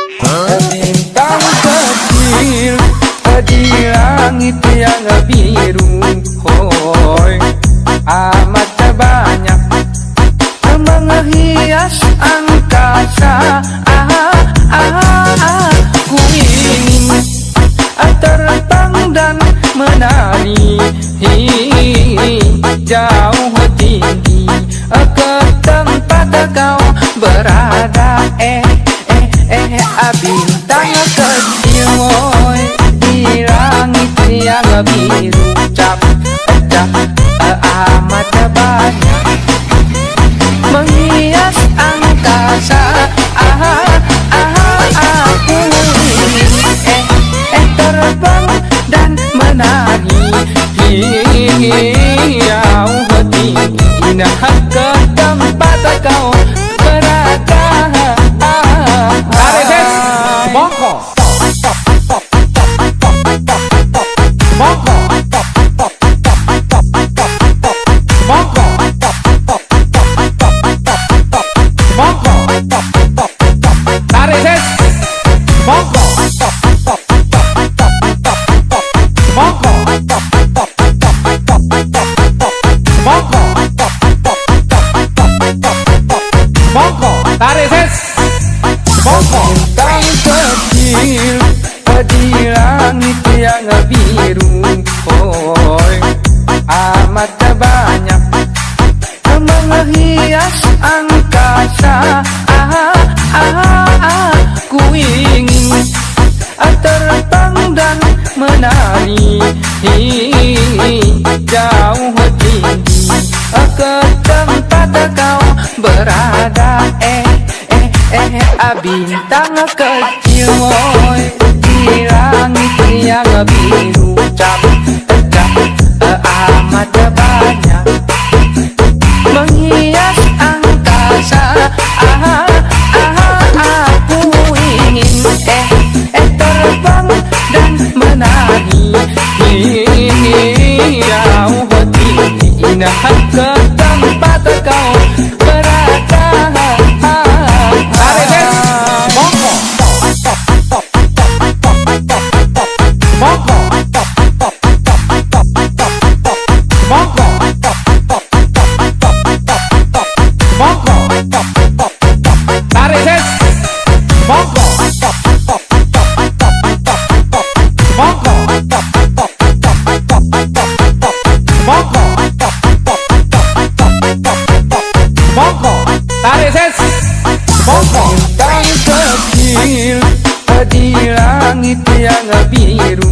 Bintang kecil di langit yang biru, hoi amat banyak menghias angkasa. Ku ingin terbang dan menari jauh tinggi ke tempat kau berada. Bintang kecil woi di langit yang biru, cap amat banyak menghias angkasa. Aku ingin terbang dan menari jauh tinggi ke tempat kau berada. Monggo, monggo, monggo, monggo, tarik ses, monggo, monggo, monggo, monggo, tarik ses, monggo. Bintang kecil di langit yang biru, hoi amat banyak menghias angkasa. Ku ingin terbang dan menari jauh tinggi ke tempat kau berada. Bintang kecil woi di langit yang biru, cap amat banyak menghias angkasa. Aku ingin terbang dan menari jauh tinggi ke tempat kau berada. Bintang kecil di langit yang biru,